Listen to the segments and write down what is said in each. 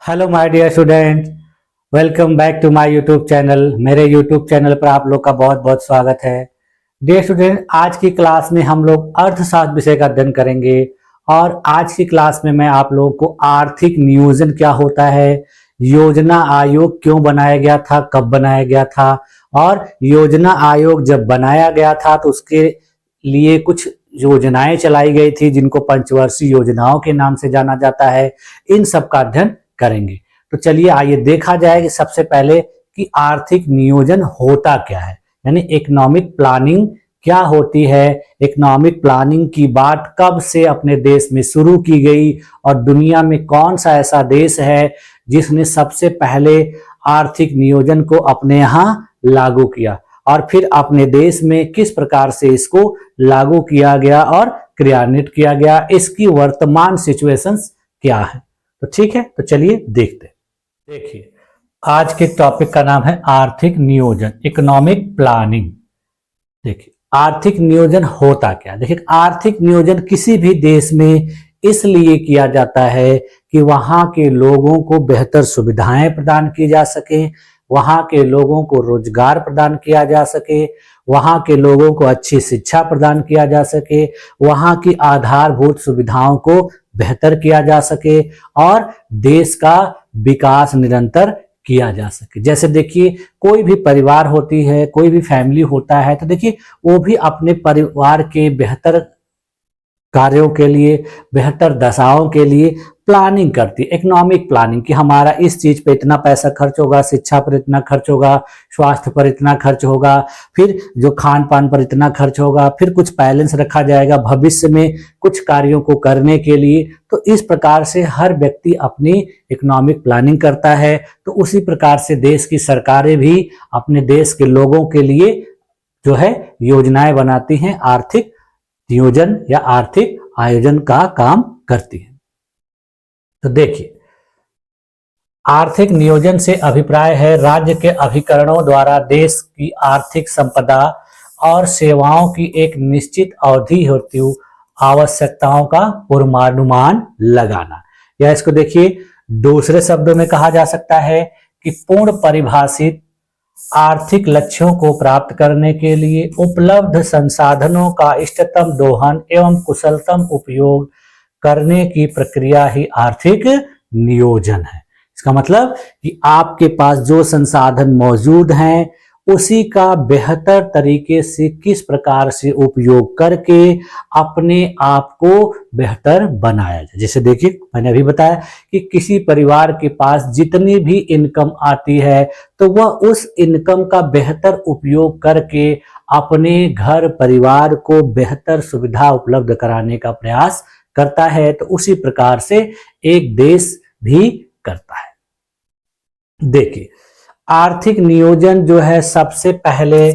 Hello my dear student, welcome back to my YouTube channel. मेरे YouTube channel पर आप लोग का बहुत बहुत स्वागत है। डियर स्टूडेंट, आज की क्लास में हम लोग अर्थशास्त्र विषय का अध्ययन करेंगे और आज की क्लास में मैं आप लोगों को आर्थिक नियोजन क्या होता है, योजना आयोग क्यों बनाया गया था, कब बनाया गया था और योजना आयोग जब बनाया गया था तो उसके लिए कुछ योजनाएं चलाई गई थी जिनको पंचवर्षीय योजनाओं के नाम से जाना जाता है, इन सब का अध्ययन करेंगे। तो चलिए आइए देखा जाए कि सबसे पहले कि आर्थिक नियोजन होता क्या है, यानी इकोनॉमिक प्लानिंग क्या होती है। इकोनॉमिक प्लानिंग की बात कब से अपने देश में शुरू की गई और दुनिया में कौन सा ऐसा देश है जिसने सबसे पहले आर्थिक नियोजन को अपने यहाँ लागू किया और फिर अपने देश में किस प्रकार से इसको लागू किया गया और क्रियान्वित किया गया, इसकी वर्तमान सिचुएशंस क्या है। तो ठीक है, तो चलिए देखते हैं। देखिए, आज के टॉपिक का नाम है आर्थिक नियोजन, इकोनॉमिक प्लानिंग। देखिए, आर्थिक नियोजन होता क्या। देखिए, आर्थिक नियोजन किसी भी देश में इसलिए किया जाता है कि वहां के लोगों को बेहतर सुविधाएं प्रदान की जा सके, वहां के लोगों को रोजगार प्रदान किया जा सके, वहां के लोगों को अच्छी शिक्षा प्रदान किया जा सके, वहां की आधारभूत सुविधाओं को बेहतर किया जा सके और देश का विकास निरंतर किया जा सके। जैसे देखिए, कोई भी परिवार होती है, कोई भी फैमिली होता है, तो देखिए वो भी अपने परिवार के बेहतर कार्यों के लिए, बेहतर दशाओं के लिए प्लानिंग करती है, इकोनॉमिक प्लानिंग, कि हमारा इस चीज पे इतना पैसा खर्च होगा, शिक्षा पर इतना खर्च होगा, स्वास्थ्य पर इतना खर्च होगा, फिर जो खान पान पर इतना खर्च होगा, फिर कुछ बैलेंस रखा जाएगा भविष्य में कुछ कार्यों को करने के लिए। तो इस प्रकार से हर व्यक्ति अपनी इकोनॉमिक प्लानिंग करता है। तो उसी प्रकार से देश की सरकारें भी अपने देश के लोगों के लिए जो है योजनाएं बनाती हैं, आर्थिक नियोजन या आर्थिक आयोजन का काम करती है। तो देखिए, आर्थिक नियोजन से अभिप्राय है राज्य के अभिकरणों द्वारा देश की आर्थिक संपदा और सेवाओं की एक निश्चित अवधि हेतु आवश्यकताओं का पूर्वानुमान लगाना। या इसको देखिए, दूसरे शब्दों में कहा जा सकता है कि पूर्ण परिभाषित आर्थिक लक्ष्यों को प्राप्त करने के लिए उपलब्ध संसाधनों का इष्टतम दोहन एवं कुशलतम उपयोग करने की प्रक्रिया ही आर्थिक नियोजन है। इसका मतलब कि आपके पास जो संसाधन मौजूद हैं उसी का बेहतर तरीके से किस प्रकार से उपयोग करके अपने आप को बेहतर बनाया जाए। जैसे देखिए, मैंने अभी बताया कि किसी परिवार के पास जितनी भी इनकम आती है तो वह उस इनकम का बेहतर उपयोग करके अपने घर परिवार को बेहतर सुविधा उपलब्ध कराने का प्रयास करता है। तो उसी प्रकार से एक देश भी करता है। देखिए, आर्थिक नियोजन जो है सबसे पहले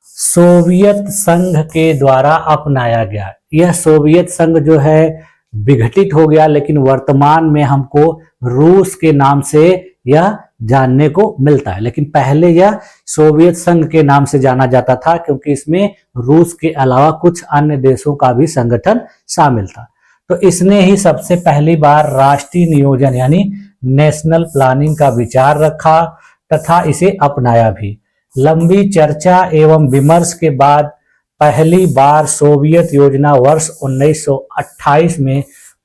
सोवियत संघ के द्वारा अपनाया गया। यह सोवियत संघ जो है विघटित हो गया, लेकिन वर्तमान में हमको रूस के नाम से यह जानने को मिलता है। लेकिन पहले यह सोवियत संघ के नाम से जाना जाता था क्योंकि इसमें रूस के अलावा कुछ अन्य देशों का भी संगठन शामिल था। तो इसने ही सबसे पहली बार राष्ट्रीय नियोजन यानी नेशनल प्लानिंग का विचार रखा तथा इसे अपनाया भी। लंबी चर्चा एवं विमर्श के बाद पहली बार सोवियत योजना वर्ष 1928 में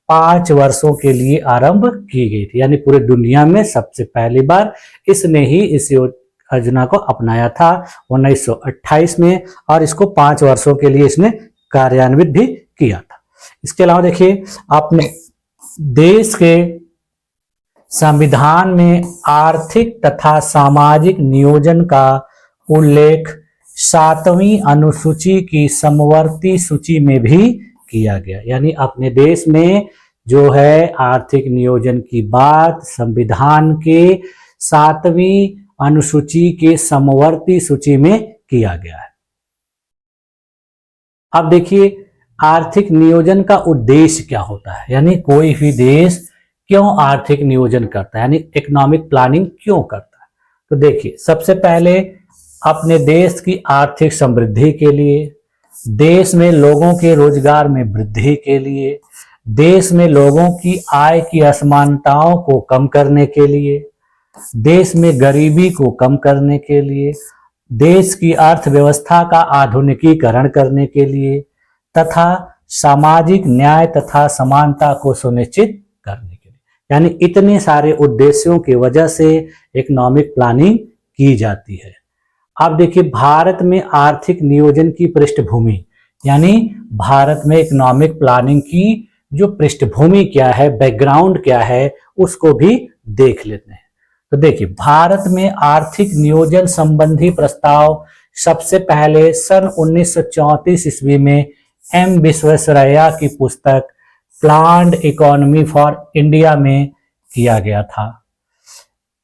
5 वर्षों के लिए आरंभ की गई थी। यानी पूरे दुनिया में सबसे पहली बार इसने ही इस योजना को अपनाया था 1928 में और इसको 5 वर्षों के लिए इसने कार्यान्वित भी किया था। इसके अलावा देखिए, आपने देश के संविधान में आर्थिक तथा सामाजिक नियोजन का उल्लेख 7वीं अनुसूची की समवर्ती सूची में भी किया गया। यानी अपने देश में जो है आर्थिक नियोजन की बात संविधान के 7वीं अनुसूची के समवर्ती सूची में किया गया है। अब देखिए, आर्थिक नियोजन का उद्देश्य क्या होता है, यानी कोई भी देश क्यों आर्थिक नियोजन करता है, यानी इकोनॉमिक प्लानिंग क्यों करता है। तो देखिए, सबसे पहले अपने देश की आर्थिक समृद्धि के लिए, देश में लोगों के रोजगार में वृद्धि के लिए, देश में लोगों की आय की असमानताओं को कम करने के लिए, देश में गरीबी को कम करने के लिए, देश की अर्थव्यवस्था का आधुनिकीकरण करने के लिए तथा सामाजिक न्याय तथा समानता को सुनिश्चित करने के लिए, यानी इतने सारे उद्देश्यों की वजह से इकोनॉमिक प्लानिंग की जाती है। अब देखिए, भारत में आर्थिक नियोजन की पृष्ठभूमि, यानी भारत में इकोनॉमिक प्लानिंग की जो पृष्ठभूमि क्या है, बैकग्राउंड क्या है, उसको भी देख लेते हैं। तो देखिए, भारत में आर्थिक नियोजन संबंधी प्रस्ताव सबसे पहले सन 1934 ईस्वी में एम विश्वेश्वरैया की पुस्तक प्लान्ड इकोनॉमी फॉर इंडिया में किया गया था।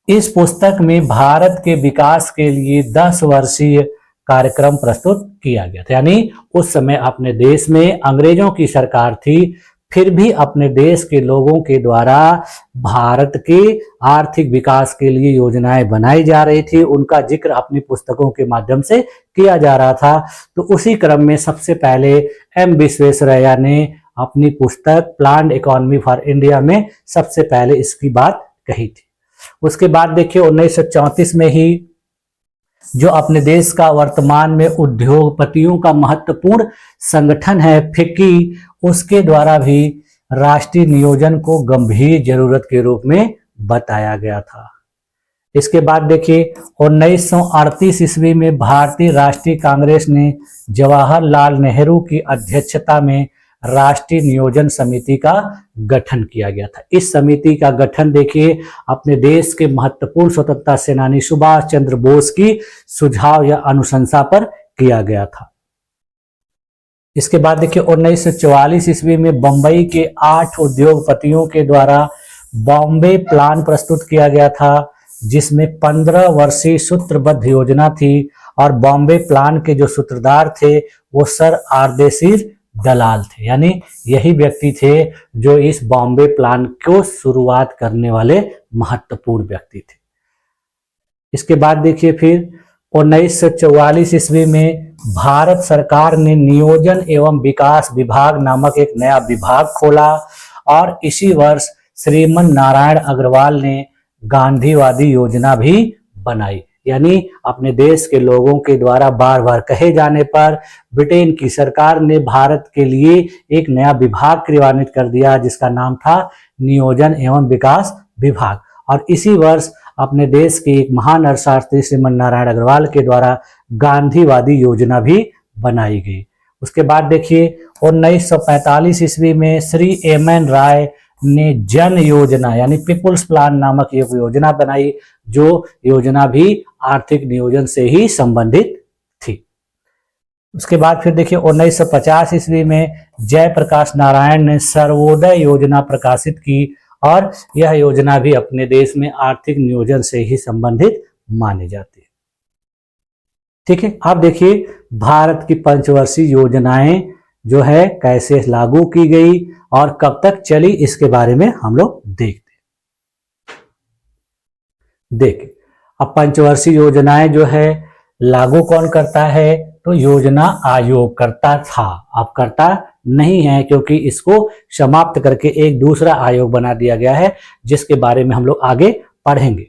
इस पुस्तक में भारत के विकास के लिए 10 वर्षीय कार्यक्रम प्रस्तुत किया गया था। यानी उस समय अपने देश में अंग्रेजों की सरकार थी, फिर भी अपने देश के लोगों के द्वारा भारत के आर्थिक विकास के लिए योजनाएं बनाई जा रही थी, उनका जिक्र अपनी पुस्तकों के माध्यम से किया जा रहा था। तो उसी क्रम में सबसे पहले एम विश्वेश्वरैया ने अपनी पुस्तक प्लान्ड इकोनॉमी फॉर इंडिया में सबसे पहले इसकी बात कही थी। उसके बाद देखिए, 1934 में ही जो अपने देश का वर्तमान में उद्योगपतियों का महत्वपूर्ण संगठन है फिक्की, उसके द्वारा भी राष्ट्रीय नियोजन को गंभीर जरूरत के रूप में बताया गया था। इसके बाद देखिए, 1938 ईस्वी में भारतीय राष्ट्रीय कांग्रेस ने जवाहरलाल नेहरू की अध्यक्षता में राष्ट्रीय नियोजन समिति का गठन किया गया था। इस समिति का गठन देखिए, अपने देश के महत्वपूर्ण स्वतंत्रता सेनानी सुभाष चंद्र बोस की सुझाव या अनुशंसा पर किया गया था। इसके बाद देखिए, 1944 ईस्वी में बंबई के 8 उद्योगपतियों के द्वारा बॉम्बे प्लान प्रस्तुत किया गया था, जिसमें 15 वर्षीय सूत्रबद्ध योजना थी और बॉम्बे प्लान के जो सूत्रधार थे वो सर आरदेशीर दलाल थे। यानी यही व्यक्ति थे जो इस बॉम्बे प्लान को शुरुआत करने वाले महत्वपूर्ण व्यक्ति थे। इसके बाद देखिए, फिर 1944 ईस्वी में भारत सरकार ने नियोजन एवं विकास विभाग नामक एक नया विभाग खोला और इसी वर्ष श्रीमन नारायण अग्रवाल ने गांधीवादी योजना भी बनाई। यानी अपने देश के लोगों के द्वारा बार बार कहे जाने पर ब्रिटेन की सरकार ने भारत के लिए एक नया विभाग क्रियान्वित कर दिया, जिसका नाम था नियोजन एवं विकास विभाग। और इसी वर्ष अपने देश के एक महान अर्थशास्त्री श्रीमन नारायण अग्रवाल के द्वारा गांधीवादी योजना भी बनाई गई। उसके बाद देखिए, 1945 ईस्वी में श्री एम एन राय ने जन योजना यानी पीपुल्स प्लान नामक एक योजना बनाई, जो योजना भी आर्थिक नियोजन से ही संबंधित थी। उसके बाद फिर देखिए, 1950 ईस्वी में जयप्रकाश नारायण ने सर्वोदय योजना प्रकाशित की और यह योजना भी अपने देश में आर्थिक नियोजन से ही संबंधित मानी जाती है। ठीक है, अब देखिए, भारत की पंचवर्षीय योजनाएं जो है कैसे लागू की गई और कब तक चली, इसके बारे में हम लोग देखते हैं। देखिए, अब पंचवर्षीय योजनाएं जो है लागू कौन करता है, तो योजना आयोग करता था, अब करता नहीं है, क्योंकि इसको समाप्त करके एक दूसरा आयोग बना दिया गया है, जिसके बारे में हम लोग आगे पढ़ेंगे।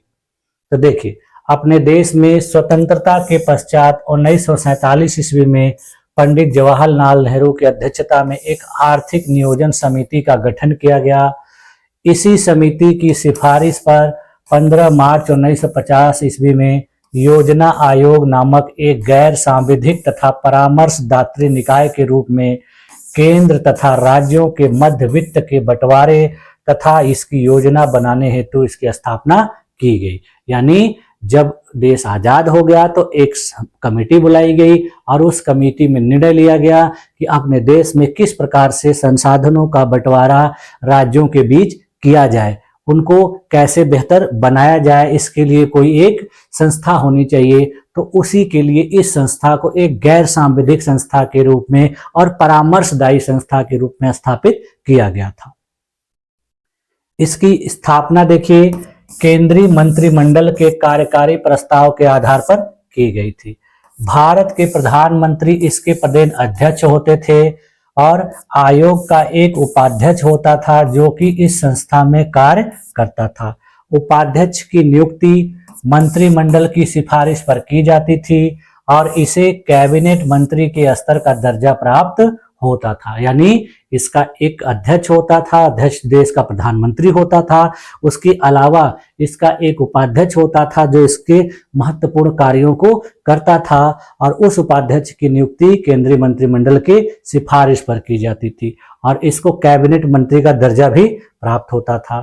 तो देखिए, अपने देश में स्वतंत्रता के पश्चात 1947 ईस्वी में पंडित जवाहरलाल नेहरू की अध्यक्षता में एक आर्थिक नियोजन समिति का गठन किया गया। इसी समिति की सिफारिश पर 15 मार्च 1950 ईस्वी में योजना आयोग नामक एक गैर सांविधिक तथा परामर्शदात्री निकाय के रूप में केंद्र तथा राज्यों के मध्य वित्त के बंटवारे तथा इसकी योजना बनाने हेतु इसकी स्थापना की गई। यानी जब देश आजाद हो गया तो एक कमेटी बुलाई गई और उस कमेटी में निर्णय लिया गया कि अपने देश में किस प्रकार से संसाधनों का बंटवारा राज्यों के बीच किया जाए, उनको कैसे बेहतर बनाया जाए, इसके लिए कोई एक संस्था होनी चाहिए। तो उसी के लिए इस संस्था को एक गैर सांविधिक संस्था के रूप में और परामर्शदायी संस्था के रूप में स्थापित किया गया था। इसकी स्थापना देखिए, केंद्रीय मंत्रिमंडल के कार्यकारी प्रस्ताव के आधार पर की गई थी। भारत के प्रधानमंत्री इसके पदेन अध्यक्ष होते थे और आयोग का एक उपाध्यक्ष होता था जो कि इस संस्था में कार्य करता था। उपाध्यक्ष की नियुक्ति मंत्रिमंडल की सिफारिश पर की जाती थी और इसे कैबिनेट मंत्री के स्तर का दर्जा प्राप्त होता था। यानी इसका एक अध्यक्ष होता था, अध्यक्ष देश का प्रधानमंत्री होता था, उसके अलावा इसका एक उपाध्यक्ष होता था जो इसके महत्वपूर्ण कार्यों को करता था और उस उपाध्यक्ष की नियुक्ति केंद्रीय मंत्रिमंडल के सिफारिश पर की जाती थी और इसको कैबिनेट मंत्री का दर्जा भी प्राप्त होता था।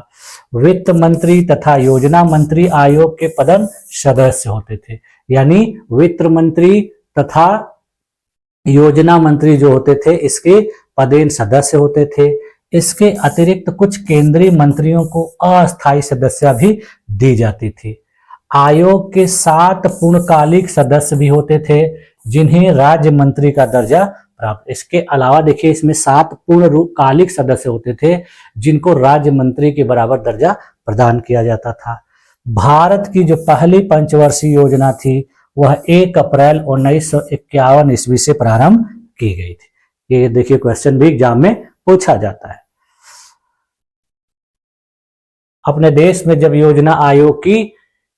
वित्त मंत्री तथा योजना मंत्री आयोग के पदन सदस्य होते थे। यानी वित्त मंत्री तथा योजना मंत्री जो होते थे इसके पदेन सदस्य होते थे। इसके अतिरिक्त कुछ केंद्रीय मंत्रियों को अस्थायी सदस्य भी दी जाती थी। आयोग के 7 पूर्णकालिक सदस्य भी होते थे जिन्हें राज्य मंत्री का दर्जा प्राप्त। इसके अलावा देखिए इसमें 7 पूर्णकालिक सदस्य होते थे जिनको राज्य मंत्री के बराबर दर्जा प्रदान किया जाता था। भारत की जो पहली पंचवर्षीय योजना थी वह 1 अप्रैल 1951 ईस्वी से प्रारंभ की गई थी। ये देखिए क्वेश्चन भी एग्जाम में पूछा जाता है। अपने देश में जब योजना आयोग की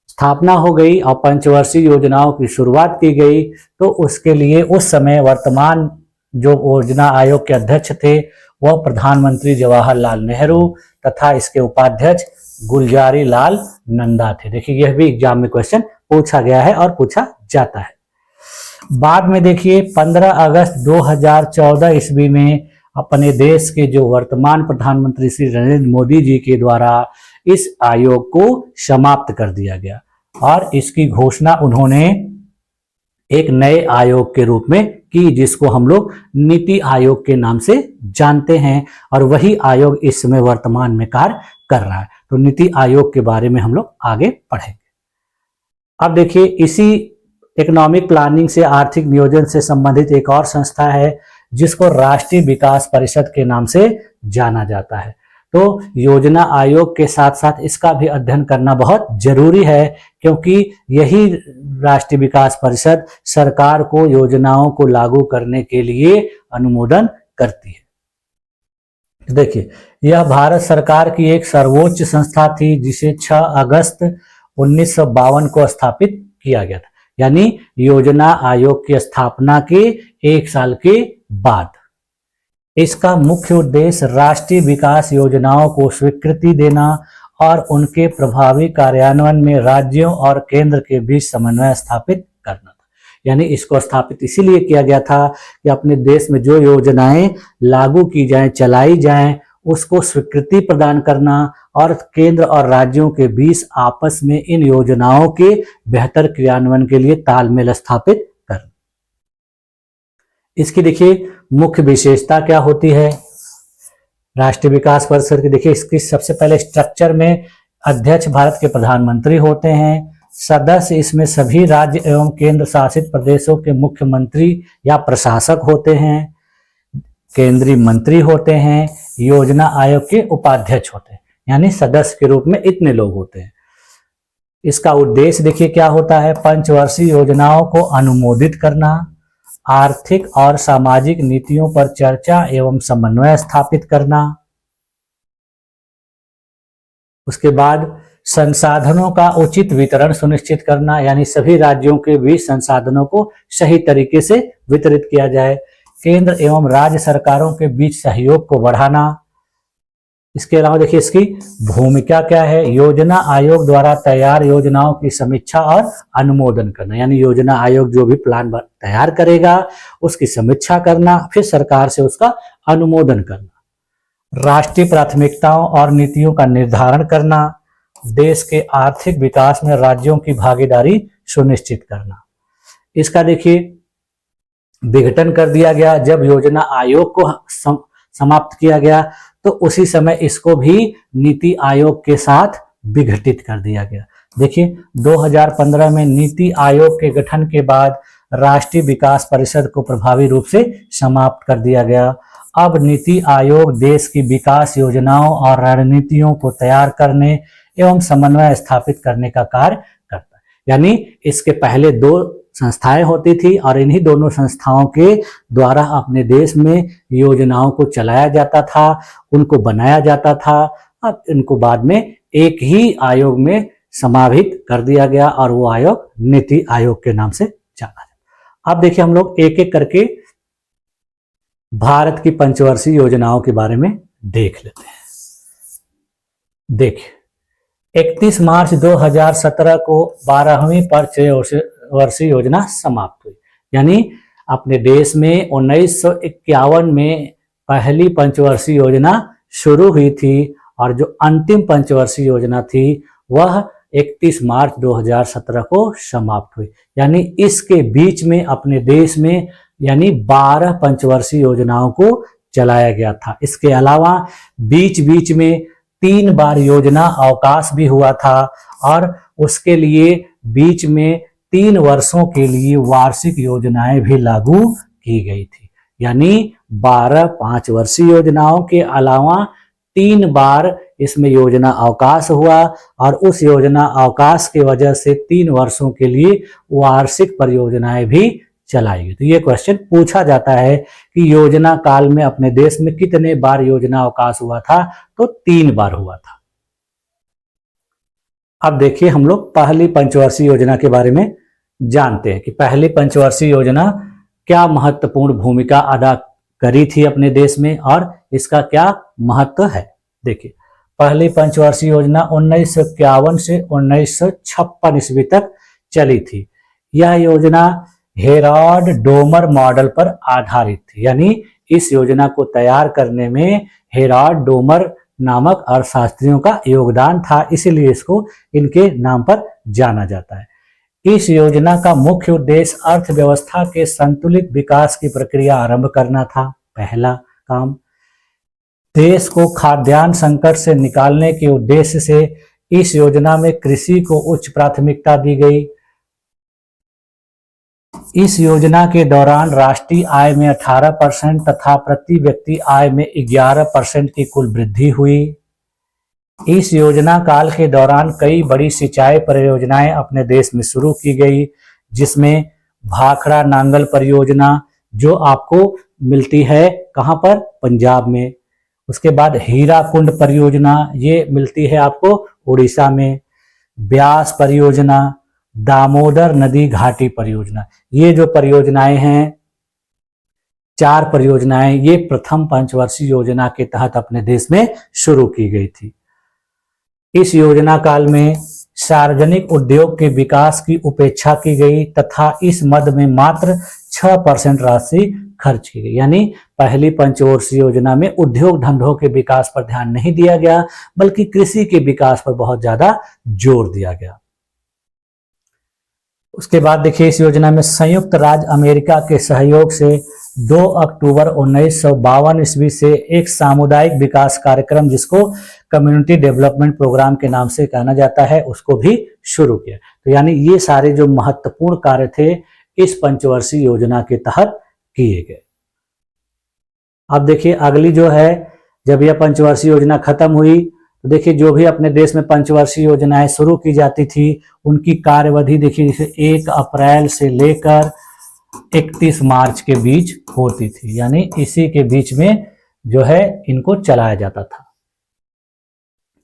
स्थापना हो गई और पंचवर्षीय योजनाओं की शुरुआत की गई तो उसके लिए उस समय वर्तमान जो योजना आयोग के अध्यक्ष थे वह प्रधानमंत्री जवाहरलाल नेहरू तथा इसके उपाध्यक्ष गुलजारी लाल नंदा थे। देखिए यह भी एग्जाम में क्वेश्चन पूछा गया है और पूछा जाता है। बाद में देखिए 15 अगस्त 2014 ईस्वी में अपने देश के जो वर्तमान प्रधानमंत्री श्री नरेंद्र मोदी जी के द्वारा इस आयोग को समाप्त कर दिया गया और इसकी घोषणा उन्होंने एक नए आयोग के रूप में की जिसको हम लोग नीति आयोग के नाम से जानते हैं और वही आयोग इस समय वर्तमान में कार्य कर रहा है। तो नीति आयोग के बारे में हम लोग आगे पढ़ेंगे। अब देखिए इसी इकोनॉमिक प्लानिंग से आर्थिक नियोजन से संबंधित एक और संस्था है जिसको राष्ट्रीय विकास परिषद के नाम से जाना जाता है। तो योजना आयोग के साथ साथ इसका भी अध्ययन करना बहुत जरूरी है क्योंकि यही राष्ट्रीय विकास परिषद सरकार को योजनाओं को लागू करने के लिए अनुमोदन करती है। देखिए यह भारत सरकार की एक सर्वोच्च संस्था थी जिसे 6 अगस्त 1952 को स्थापित किया गया था। यानी योजना आयोग की स्थापना के 1 साल के बाद इसका मुख्य उद्देश्य राष्ट्रीय विकास योजनाओं को स्वीकृति देना और उनके प्रभावी कार्यान्वयन में राज्यों और केंद्र के बीच समन्वय स्थापित करना था। यानी इसको स्थापित इसीलिए किया गया था कि अपने देश में जो योजनाएं लागू की जाएं, चलाई जाएं, उसको स्वीकृति प्रदान करना और केंद्र और राज्यों के बीच आपस में इन योजनाओं के बेहतर क्रियान्वयन के लिए तालमेल स्थापित करना। इसकी देखिए मुख्य विशेषता क्या होती है राष्ट्रीय विकास परिषद की। देखिए इसकी सबसे पहले स्ट्रक्चर में अध्यक्ष भारत के प्रधानमंत्री होते हैं। सदस्य इसमें सभी राज्य एवं केंद्र शासित प्रदेशों के मुख्यमंत्री या प्रशासक होते हैं। केंद्रीय मंत्री होते हैं। योजना आयोग के उपाध्यक्ष होते हैं। यानी सदस्य के रूप में इतने लोग होते हैं। इसका उद्देश्य देखिए क्या होता है, पंचवर्षीय योजनाओं को अनुमोदित करना, आर्थिक और सामाजिक नीतियों पर चर्चा एवं समन्वय स्थापित करना, उसके बाद संसाधनों का उचित वितरण सुनिश्चित करना, यानी सभी राज्यों के बीच संसाधनों को सही तरीके से वितरित किया जाए, केंद्र एवं राज्य सरकारों के बीच सहयोग को बढ़ाना। इसके अलावा देखिए इसकी भूमिका क्या है, योजना आयोग द्वारा तैयार योजनाओं की समीक्षा और अनुमोदन करना, यानी योजना आयोग जो भी प्लान तैयार करेगा उसकी समीक्षा करना, फिर सरकार से उसका अनुमोदन करना। राष्ट्रीय प्राथमिकताओं और नीतियों का निर्धारण करना, देश के आर्थिक विकास में राज्यों की भागीदारी सुनिश्चित करना। इसका देखिए विघटन कर दिया गया जब योजना आयोग को समाप्त किया गया तो उसी समय इसको भी नीति आयोग के साथ विघटित कर दिया गया। देखिए 2015 में नीति आयोग के गठन के बाद राष्ट्रीय विकास परिषद को प्रभावी रूप से समाप्त कर दिया गया। अब नीति आयोग देश की विकास योजनाओं और रणनीतियों को तैयार करने एवं समन्वय स्थापित करने का कार्य करता है। यानी इसके पहले दो संस्थाएं होती थी और इन्हीं दोनों संस्थाओं के द्वारा अपने देश में योजनाओं को चलाया जाता था, उनको बनाया जाता था। अब इनको बाद में एक ही आयोग में समाहित कर दिया गया और वो आयोग नीति आयोग के नाम से जाना जाता। अब देखिए हम लोग एक एक करके भारत की पंचवर्षीय योजनाओं के बारे में देख लेते हैं। देखिए 31 मार्च 2017 को 12वीं पंचवर्षीय योजना समाप्त हुई। यानी अपने देश में 1951 में पहली पंचवर्षीय योजना शुरू हुई थी और जो अंतिम पंचवर्षीय योजना थी वह 31 मार्च 2017 को समाप्त हुई। यानी इसके बीच में अपने देश में यानी 12 पंचवर्षीय योजनाओं को चलाया गया था। इसके अलावा बीच बीच में 3 बार योजना अवकाश भी हुआ था और उसके लिए बीच में 3 वर्षों के लिए वार्षिक योजनाएं भी लागू की गई थी। यानी 12 5 वर्षीय योजनाओं के अलावा 3 बार इसमें योजना अवकाश हुआ और उस योजना अवकाश की वजह से 3 वर्षों के लिए वार्षिक परियोजनाएं भी चलाई गई। तो ये क्वेश्चन पूछा जाता है कि योजना काल में अपने देश में कितने बार योजना अवकाश हुआ था, तो 3 बार हुआ था। अब देखिए हम लोग पहली पंचवर्षीय योजना के बारे में जानते हैं कि पहली पंचवर्षीय योजना क्या महत्वपूर्ण भूमिका अदा करी थी अपने देश में और इसका क्या महत्व है। देखिए पहली पंचवर्षीय योजना 1951 से 1956 ईस्वी तक चली थी। यह योजना हेराल्ड डोमर मॉडल पर आधारित थी। यानी इस योजना को तैयार करने में हेराल्ड डोमर नामक अर्थशास्त्रियों का योगदान था, इसीलिए इसको इनके नाम पर जाना जाता है। इस योजना का मुख्य उद्देश्य अर्थव्यवस्था के संतुलित विकास की प्रक्रिया आरंभ करना था। पहला काम, देश को खाद्यान्न संकट से निकालने के उद्देश्य से इस योजना में कृषि को उच्च प्राथमिकता दी गई। इस योजना के दौरान राष्ट्रीय आय में 18% तथा प्रति व्यक्ति आय में 11% की कुल वृद्धि हुई। इस योजना काल के दौरान कई बड़ी सिंचाई परियोजनाएं अपने देश में शुरू की गई, जिसमें भाखड़ा नांगल परियोजना जो आपको मिलती है कहां पर, पंजाब में। उसके बाद हीराकुंड परियोजना ये मिलती है आपको उड़ीसा में। ब्यास परियोजना, दामोदर नदी घाटी परियोजना, ये जो परियोजनाएं हैं 4 परियोजनाएं ये प्रथम पंचवर्षीय योजना के तहत अपने देश में शुरू की गई थी। इस योजना काल में सार्वजनिक उद्योग के विकास की उपेक्षा की गई तथा इस मद में मात्र 6% राशि खर्च की गई। यानी पहली पंचवर्षीय योजना में उद्योग धंधों के विकास पर ध्यान नहीं दिया गया, बल्कि कृषि के विकास पर बहुत ज्यादा जोर दिया गया। उसके बाद देखिए इस योजना में संयुक्त राज्य अमेरिका के सहयोग से 2 अक्टूबर 1952 ईस्वी से एक सामुदायिक विकास कार्यक्रम जिसको कम्युनिटी डेवलपमेंट प्रोग्राम के नाम से कहना जाता है उसको भी शुरू किया। तो यानी ये सारे जो महत्वपूर्ण कार्य थे इस पंचवर्षीय योजना के तहत किए गए। अब देखिए अगली जो है, जब यह पंचवर्षीय योजना खत्म हुई तो देखिए जो भी अपने देश में पंचवर्षीय योजनाएं शुरू की जाती थी उनकी कार्यवधि देखिए जैसे 1 अप्रैल से लेकर 31 मार्च के बीच होती थी। यानी इसी के बीच में जो है इनको चलाया जाता था।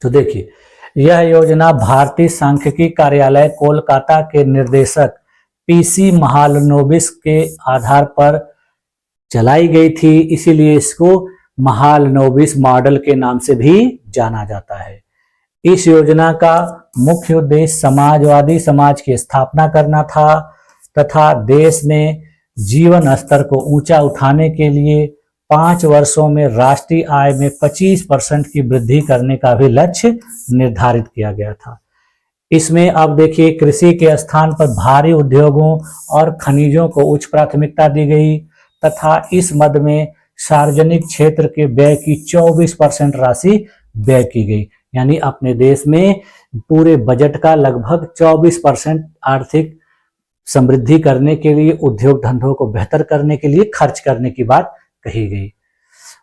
तो देखिए यह योजना भारतीय सांख्यिकी कार्यालय कोलकाता के निर्देशक पीसी महालनोबिस के आधार पर चलाई गई थी, इसीलिए इसको महालनोबिस मॉडल के नाम से भी जाना जाता है। इस योजना का मुख्य उद्देश्य समाजवादी समाज की स्थापना करना था तथा देश में जीवन स्तर को ऊंचा उठाने के लिए 5 वर्षों में राष्ट्रीय आय में 25% की वृद्धि करने का भी लक्ष्य निर्धारित किया गया था। इसमें अब देखिए कृषि के स्थान पर भारी उद्योगों और खनिजों को उच्च प्राथमिकता दी गई तथा इस मद में सार्वजनिक क्षेत्र के व्यय की 24% राशि व्यय की गई। यानी अपने देश में पूरे बजट का लगभग 24% आर्थिक समृद्धि करने के लिए, उद्योग धंधों को बेहतर करने के लिए खर्च करने की बात कही गई।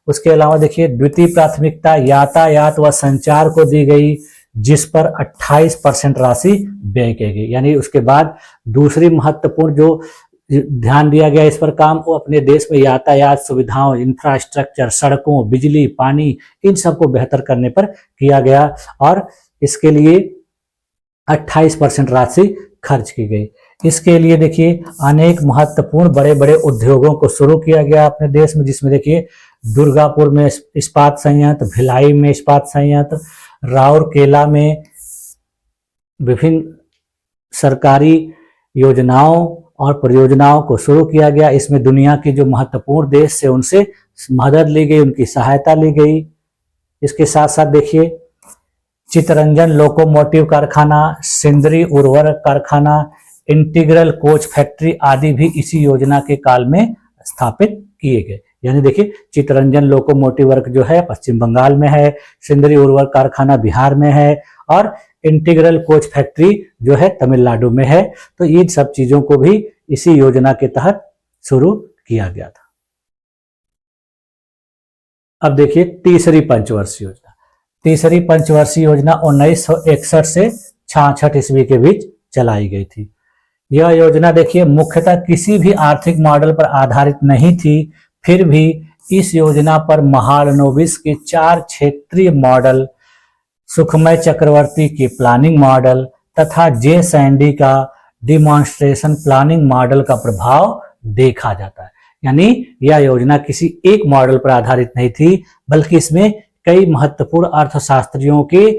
उसके अलावा देखिए द्वितीय प्राथमिकता यातायात व संचार को दी गई, जिस पर 28% राशि व्यय की गई। यानी उसके बाद दूसरी महत्वपूर्ण जो ध्यान दिया गया इस पर काम, वो अपने देश में यातायात सुविधाओं, इंफ्रास्ट्रक्चर, सड़कों, बिजली, पानी, इन सबको बेहतर करने पर किया गया और इसके लिए 28% राशि खर्च की गई। इसके लिए देखिए अनेक महत्वपूर्ण बड़े बड़े उद्योगों को शुरू किया गया अपने देश में, जिसमें देखिए दुर्गापुर में इस्पात संयंत्र, भिलाई में इस्पात संयंत्र, राउरकेला में विभिन्न सरकारी योजनाओं और परियोजनाओं को शुरू किया गया। इसमें दुनिया के जो महत्वपूर्ण देश से उनसे मदद ली गई, उनकी सहायता ली गई। इसके साथ साथ देखिए चितरंजन लोकोमोटिव कारखाना, सिंदरी उर्वरक कारखाना, इंटीग्रल कोच फैक्ट्री आदि भी इसी योजना के काल में स्थापित किए गए। यानी देखिए चितरंजन लोकोमोटिव वर्क जो है पश्चिम बंगाल में है, सिंदरी उर्वरक कारखाना बिहार में है और इंटीग्रल कोच फैक्ट्री जो है तमिलनाडु में है। तो इन सब चीजों को भी इसी योजना के तहत शुरू किया गया था। अब देखिए तीसरी पंचवर्षीय योजना। तीसरी पंचवर्षीय योजना 1961 से 66 ईस्वी के बीच चलाई गई थी। यह योजना देखिए मुख्यतः किसी भी आर्थिक मॉडल पर आधारित नहीं थी, फिर भी इस योजना पर महालनोबिस के 4 क्षेत्रीय मॉडल, सुखमय चक्रवर्ती के प्लानिंग मॉडल तथा जे सैंडी का डिमॉन्स्ट्रेशन प्लानिंग मॉडल का प्रभाव देखा जाता है। यानी यह योजना किसी एक मॉडल पर आधारित नहीं थी, बल्कि इसमें कई महत्वपूर्ण अर्थशास्त्रियों के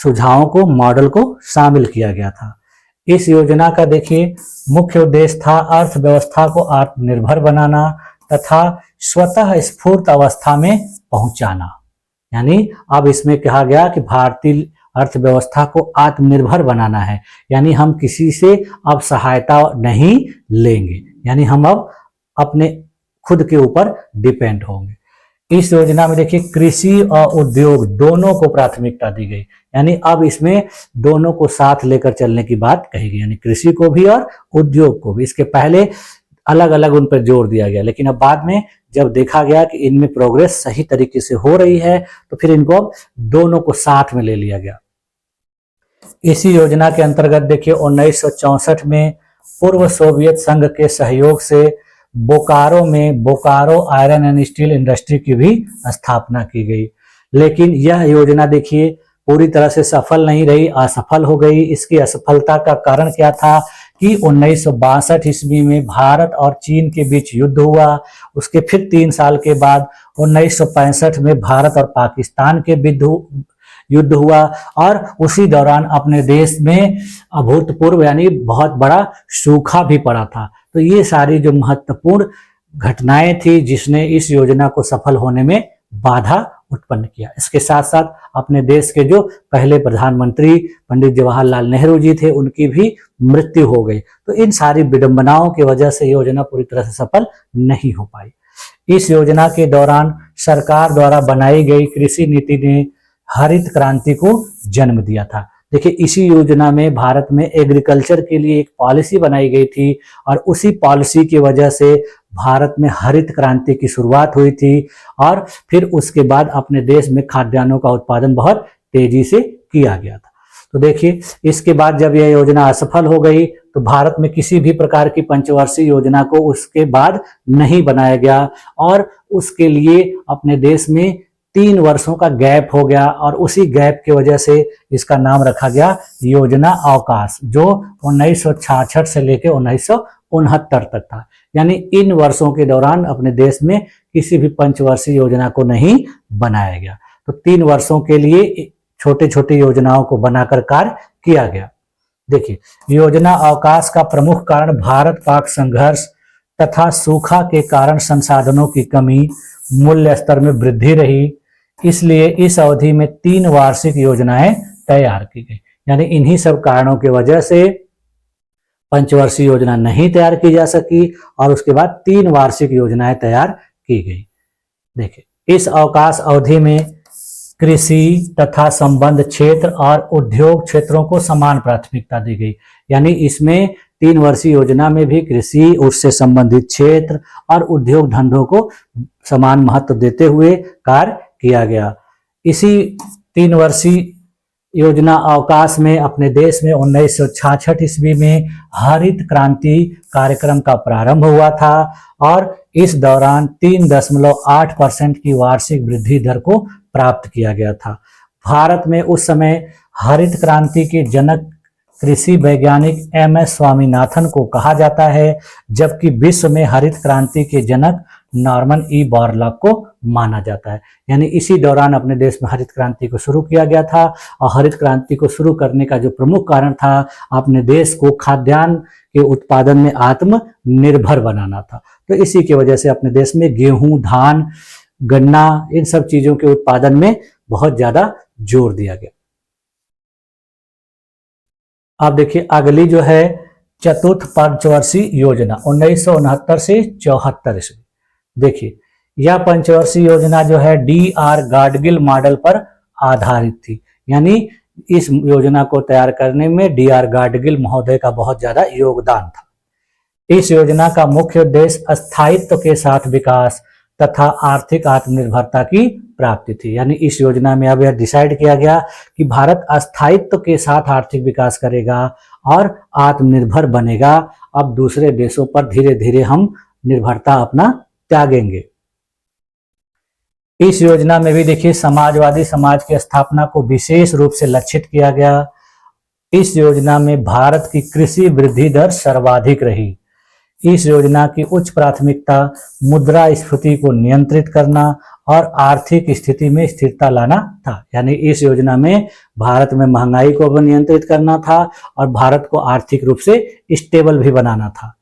सुझावों को, मॉडल को शामिल किया गया था। इस योजना का देखिए मुख्य उद्देश्य था अर्थव्यवस्था को आत्मनिर्भर बनाना तथा स्वतः स्फूर्त अवस्था में पहुंचाना। यानी अब इसमें कहा गया कि भारतीय अर्थव्यवस्था को आत्मनिर्भर बनाना है, यानी हम किसी से अब सहायता नहीं लेंगे, यानी हम अब अपने खुद के ऊपर डिपेंड होंगे। इस योजना में देखिए कृषि और उद्योग दोनों को प्राथमिकता दी गई, यानी अब इसमें दोनों को साथ लेकर चलने की बात कही गई, यानी कृषि को भी और उद्योग को भी। इसके पहले अलग अलग उन पर जोर दिया गया, लेकिन अब बाद में जब देखा गया कि इनमें प्रोग्रेस सही तरीके से हो रही है तो फिर इनको दोनों को साथ में ले लिया गया। इसी योजना के अंतर्गत देखिए 1964 में पूर्व सोवियत संघ के सहयोग से बोकारो में Bokaro iron and steel industry की भी स्थापना की गई। लेकिन यह योजना देखिए पूरी तरह से सफल नहीं रही, असफल हो गई। इसकी असफलता का कारण क्या था कि 1962 ईस्वी में भारत और चीन के बीच युद्ध हुआ। उसके फिर 3 साल के बाद 1965 में भारत और पाकिस्तान के बीच युद्ध हुआ और उसी दौरान अपने देश में अभूतपूर्व यानी बहुत बड़ा सूखा भी पड़ा था। तो ये सारी जो महत्वपूर्ण घटनाएं थी जिसने इस योजना को सफल होने में बाधा उत्पन्न किया। इसके साथ साथ अपने देश के जो पहले प्रधानमंत्री पंडित जवाहरलाल नेहरू जी थे उनकी भी मृत्यु हो गई। तो इन सारी विडंबनाओं की वजह से योजना पूरी तरह से सफल नहीं हो पाई। इस योजना के दौरान सरकार द्वारा बनाई गई कृषि नीति ने हरित क्रांति को जन्म दिया था। देखिए इसी योजना में भारत में एग्रीकल्चर के लिए एक पॉलिसी बनाई गई थी और उसी पॉलिसी की वजह से भारत में हरित क्रांति की शुरुआत हुई थी और फिर उसके बाद अपने देश में खाद्यान्नों का उत्पादन बहुत तेजी से किया गया था। तो देखिए इसके बाद जब यह योजना असफल हो गई तो भारत में किसी भी प्रकार की पंचवर्षीय योजना को उसके बाद नहीं बनाया गया और उसके लिए अपने देश में 3 वर्षों का गैप हो गया और उसी गैप की वजह से इसका नाम रखा गया योजना अवकाश, जो 1966 से लेकर 1969 तक था। यानी इन वर्षों के दौरान अपने देश में किसी भी पंचवर्षीय योजना को नहीं बनाया गया। तो 3 वर्षों के लिए छोटे छोटे योजनाओं को बनाकर कार्य किया गया। देखिए योजना अवकाश का प्रमुख कारण भारत पाक संघर्ष तथा सूखा के कारण संसाधनों की कमी, मूल्य स्तर में वृद्धि रही। इसलिए इस अवधि में 3 वार्षिक योजनाएं तैयार की गई। यानी इन्हीं सब कारणों की वजह से पंचवर्षीय योजना नहीं तैयार की जा सकी और उसके बाद 3 वार्षिक योजनाएं तैयार की गई। देखिए इस अवकाश अवधि में कृषि तथा संबंध क्षेत्र और उद्योग क्षेत्रों को समान प्राथमिकता दी गई। यानी इसमें 3 वर्षीय योजना में भी कृषि, उससे संबंधित क्षेत्र और उद्योग धंधों को समान महत्व देते हुए कार्य किया गया। इसी 3 वर्षीय योजना अवकाश में अपने देश में 1966 ईस्वी में हरित क्रांति कार्यक्रम का प्रारंभ हुआ था और इस दौरान 3.8% की वार्षिक वृद्धि दर को प्राप्त किया गया था। भारत में उस समय हरित क्रांति के जनक कृषि वैज्ञानिक एम.एस. स्वामीनाथन को कहा जाता है, जबकि विश्व में हरित क्रांति के जनक नॉर्मन ई बोरलॉग को माना जाता है। यानी इसी दौरान अपने देश में हरित क्रांति को शुरू किया गया था और हरित क्रांति को शुरू करने का जो प्रमुख कारण था, अपने देश को खाद्यान्न के उत्पादन में आत्मनिर्भर बनाना था। तो इसी की वजह से अपने देश में गेहूं, धान, गन्ना, इन सब चीजों के उत्पादन में बहुत ज्यादा जोर दिया गया। अब देखिए अगली जो है चतुर्थ पंचवर्षीय योजना 1969 से 74 ईस्वी। देखिए यह पंचवर्षीय योजना जो है डी.आर. गाडगिल मॉडल पर आधारित थी। यानी इस योजना को तैयार करने में डी.आर. गाडगिल महोदय का बहुत ज्यादा योगदान था। इस योजना का मुख्य उद्देश्य स्थायित्व के साथ विकास तथा आर्थिक आत्मनिर्भरता की प्राप्ति थी। यानी इस योजना में अब यह डिसाइड किया गया कि भारत स्थायित्व के साथ आर्थिक विकास करेगा और आत्मनिर्भर बनेगा। अब दूसरे देशों पर धीरे धीरे हम निर्भरता अपना त्यागेंगे। इस योजना में भी देखिए समाजवादी समाज की स्थापना को विशेष रूप से लक्षित किया गया। इस योजना में भारत की कृषि वृद्धि दर सर्वाधिक रही। इस योजना की उच्च प्राथमिकता मुद्रास्फीति को नियंत्रित करना और आर्थिक स्थिति में स्थिरता लाना था। यानी इस योजना में भारत में महंगाई को भी नियंत्रित करना था और भारत को आर्थिक रूप से स्टेबल भी बनाना था।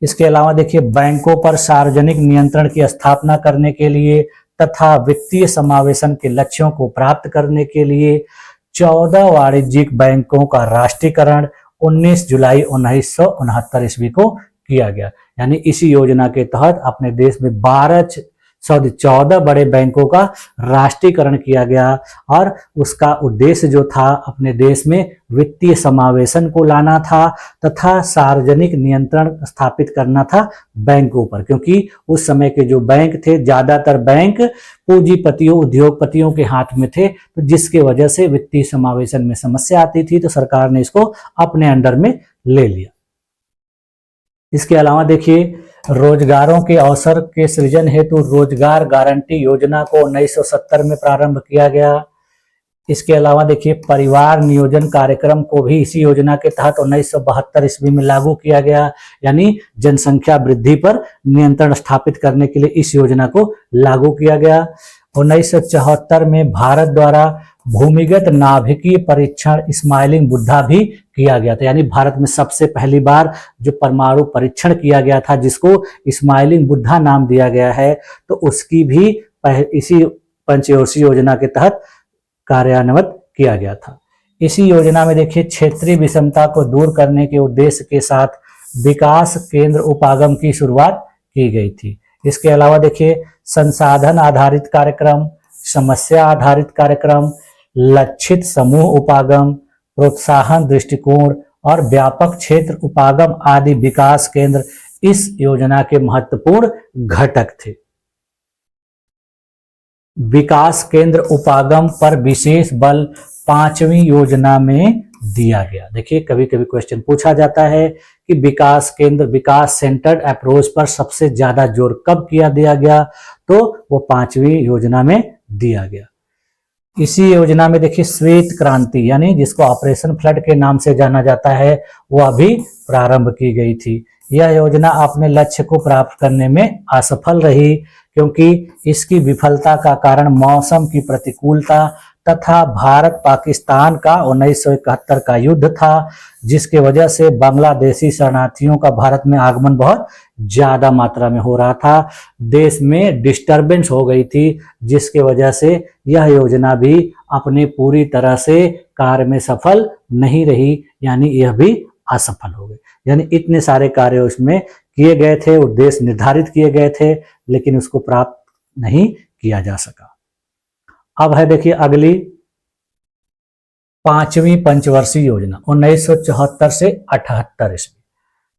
इसके अलावा देखिए बैंकों पर सार्वजनिक नियंत्रण की स्थापना करने के लिए तथा वित्तीय समावेशन के लक्ष्यों को प्राप्त करने के लिए 14 वाणिज्यिक बैंकों का राष्ट्रीयकरण 19 जुलाई 1969 ईस्वी को किया गया। यानी इसी योजना के तहत अपने देश में 14 बड़े बैंकों का राष्ट्रीयकरण किया गया और उसका उद्देश्य जो था अपने देश में वित्तीय समावेशन को लाना था तथा सार्वजनिक नियंत्रण स्थापित करना था बैंकों पर, क्योंकि उस समय के जो बैंक थे ज्यादातर बैंक पूंजीपतियों उद्योगपतियों के हाथ में थे, तो जिसके वजह से वित्तीय समावेशन में समस्या आती थी, तो सरकार ने इसको अपने अंडर में ले लिया। इसके अलावा देखिए रोजगारों के अवसर के सृजन हेतु रोजगार गारंटी योजना को 1970 में प्रारंभ किया गया। इसके अलावा देखिए परिवार नियोजन कार्यक्रम को भी इसी योजना के तहत 1972 ईस्वी में लागू किया गया। यानी जनसंख्या वृद्धि पर नियंत्रण स्थापित करने के लिए इस योजना को लागू किया गया। 1974 में भारत द्वारा भूमिगत नाभिकीय परीक्षण स्माइलिंग बुद्धा भी किया गया था। यानी भारत में सबसे पहली बार जो परमाणु परीक्षण किया गया था, जिसको स्माइलिंग बुद्धा नाम दिया गया है, तो उसकी भी इसी पंचवर्षीय योजना के तहत कार्यान्वित किया गया था। इसी योजना में देखिए क्षेत्रीय विषमता को दूर करने के उद्देश्य के साथ विकास केंद्र उपागम की शुरुआत की गई थी। इसके अलावा देखिए संसाधन आधारित कार्यक्रम, समस्या आधारित कार्यक्रम, लक्षित समूह उपागम, प्रोत्साहन दृष्टिकोण और व्यापक क्षेत्र उपागम आदि विकास केंद्र इस योजना के महत्वपूर्ण घटक थे। विकास केंद्र उपागम पर विशेष बल 5वीं योजना में दिया गया। देखिए कभी कभी क्वेश्चन पूछा जाता है कि विकास केंद्र विकास सेंटर्ड अप्रोच पर सबसे ज्यादा जोर कब दिया गया, तो वो 5वीं योजना में दिया गया। इसी योजना में देखिए श्वेत क्रांति यानी जिसको ऑपरेशन फ्लड के नाम से जाना जाता है, वो अभी प्रारंभ की गई थी। यह योजना अपने लक्ष्य को प्राप्त करने में असफल रही, क्योंकि इसकी विफलता का कारण मौसम की प्रतिकूलता तथा भारत पाकिस्तान का 1971 का युद्ध था, जिसके वजह से बांग्लादेशी शरणार्थियों का भारत में आगमन बहुत ज्यादा मात्रा में हो रहा था। देश में डिस्टरबेंस हो गई थी, जिसके वजह से यह योजना भी अपने पूरी तरह से कार्य में सफल नहीं रही। यानी यह भी असफल हो गई। यानी इतने सारे कार्य उसमें किए गए थे, उद्देश्य निर्धारित किए गए थे, लेकिन उसको प्राप्त नहीं किया जा सका। अब है देखिए अगली 5वीं पंचवर्षीय योजना 1974 से 78 ईस्वी।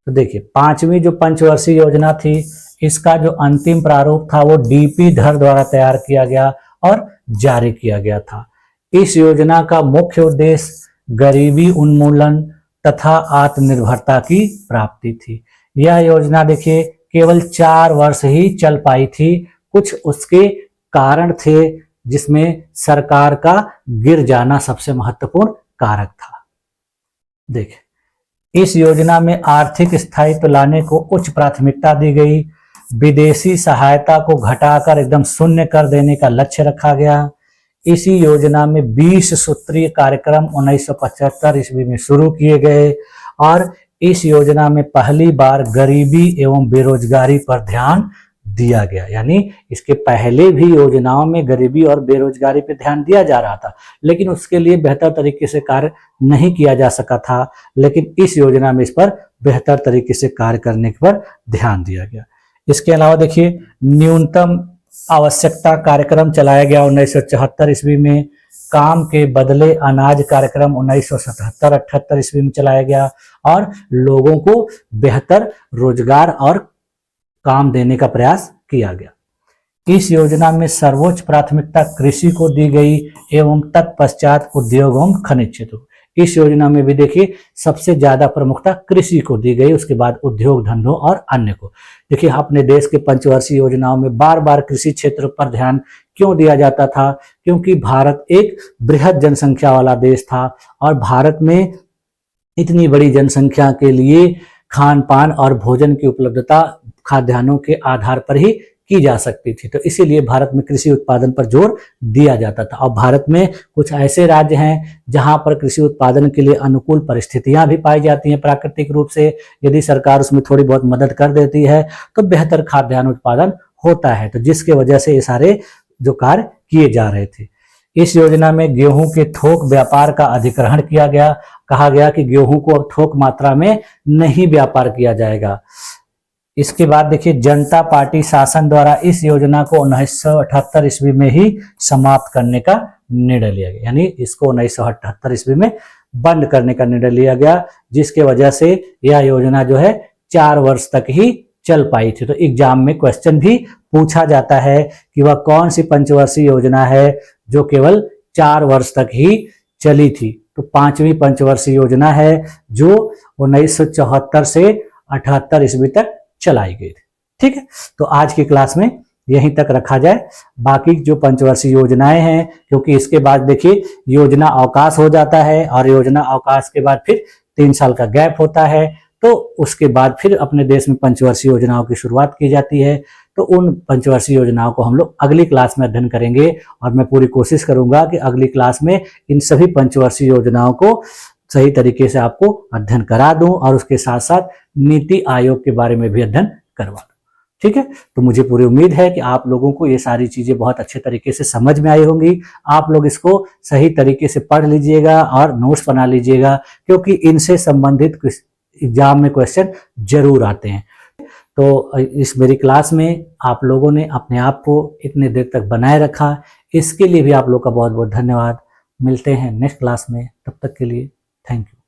तो देखिए 5वीं जो पंचवर्षीय योजना थी, इसका जो अंतिम प्रारूप था वो डीपी धर द्वारा तैयार किया गया और जारी किया गया था। इस योजना का मुख्य उद्देश्य गरीबी उन्मूलन तथा आत्मनिर्भरता की प्राप्ति थी। यह योजना देखिए केवल 4 वर्ष ही चल पाई थी। कुछ उसके कारण थे जिसमें सरकार का गिर जाना सबसे महत्वपूर्ण कारक था। देखिए, इस योजना में आर्थिक स्थायित्व लाने को उच्च प्राथमिकता दी गई। विदेशी सहायता को घटाकर एकदम शून्य कर देने का लक्ष्य रखा गया। इसी योजना में 20 सूत्रीय कार्यक्रम 1975 ईस्वी में शुरू किए गए और इस योजना में पहली बार गरीबी एवं बेरोजगारी पर ध्यान दिया गया। यानी इसके पहले भी योजनाओं में गरीबी और बेरोजगारी पर ध्यान दिया जा रहा था, लेकिन उसके लिए बेहतर तरीके से कार्य नहीं किया जा सका था। लेकिन इस योजना में इस पर बेहतर तरीके से कार्य करने पर ध्यान दिया गया। इसके अलावा देखिए, न्यूनतम आवश्यकता कार्यक्रम चलाया गया 1974 ईस्वी में। काम के बदले अनाज कार्यक्रम 1977-78 ईस्वी में चलाया गया और लोगों को बेहतर रोजगार और काम देने का प्रयास किया गया। इस योजना में सर्वोच्च प्राथमिकता कृषि को दी गई एवं तत्पश्चात उद्योग एवं खनिज क्षेत्र। इस योजना में भी देखिए सबसे ज्यादा प्रमुखता कृषि को दी गई, उसके बाद उद्योग धंधों और अन्य को। देखिए, अपने देश के पंचवर्षीय योजनाओं में बार बार कृषि क्षेत्र पर ध्यान क्यों दिया जाता था? क्योंकि भारत एक बृहद जनसंख्या वाला देश था और भारत में इतनी बड़ी जनसंख्या के लिए खान पान और भोजन की उपलब्धता खाद्यान्नों के आधार पर ही की जा सकती थी। तो इसीलिए भारत में कृषि उत्पादन पर जोर दिया जाता था। और भारत में कुछ ऐसे राज्य हैं जहां पर कृषि उत्पादन के लिए अनुकूल परिस्थितियां भी पाई जाती हैं प्राकृतिक रूप से। यदि सरकार उसमें थोड़ी बहुत मदद कर देती है तो बेहतर खाद्यान्न उत्पादन होता है। तो जिसकी वजह से ये सारे जो कार्य किए जा रहे थे। इस योजना में गेहूं के थोक व्यापार का अधिग्रहण किया गया। कहा गया कि गेहूं को अब थोक मात्रा में नहीं व्यापार किया जाएगा। इसके बाद देखिए, जनता पार्टी शासन द्वारा इस योजना को 1978 ईस्वी में ही समाप्त करने का निर्णय लिया गया। यानी इसको 1978 ईस्वी में बंद करने का निर्णय लिया गया, जिसके वजह से यह योजना जो है 4 वर्ष तक ही चल पाई थी। तो एग्जाम में क्वेश्चन भी पूछा जाता है कि वह कौन सी पंचवर्षीय योजना है जो केवल 4 वर्ष तक ही चली थी। तो 5वीं पंचवर्षीय योजना है जो 1974 से 78 ईस्वी तक चलाई गई थी। ठीक है, तो आज की क्लास में यहीं तक रखा जाए। बाकी जो पंचवर्षीय योजनाएं हैं, क्योंकि इसके बाद देखिए योजना अवकाश हो जाता है और योजना अवकाश के बाद फिर 3 साल का गैप होता है, तो उसके बाद फिर अपने देश में पंचवर्षीय योजनाओं की शुरुआत की जाती है। तो उन पंचवर्षीय योजनाओं को हम लोग अगली क्लास में अध्ययन करेंगे और मैं पूरी कोशिश करूंगा कि अगली क्लास में इन सभी पंचवर्षीय योजनाओं को सही तरीके से आपको अध्ययन करा दूं और उसके साथ साथ नीति आयोग के बारे में भी अध्ययन करवा दूं। ठीक है, तो मुझे पूरी उम्मीद है कि आप लोगों को ये सारी चीजें बहुत अच्छे तरीके से समझ में आई होंगी। आप लोग इसको सही तरीके से पढ़ लीजिएगा और नोट्स बना लीजिएगा, क्योंकि इनसे संबंधित एग्जाम में क्वेश्चन जरूर आते हैं। तो इस मेरी क्लास में आप लोगों ने अपने आप को इतने देर तक बनाए रखा, इसके लिए भी आप लोग का बहुत बहुत धन्यवाद। मिलते हैं नेक्स्ट क्लास में, तब तक के लिए थैंक यू।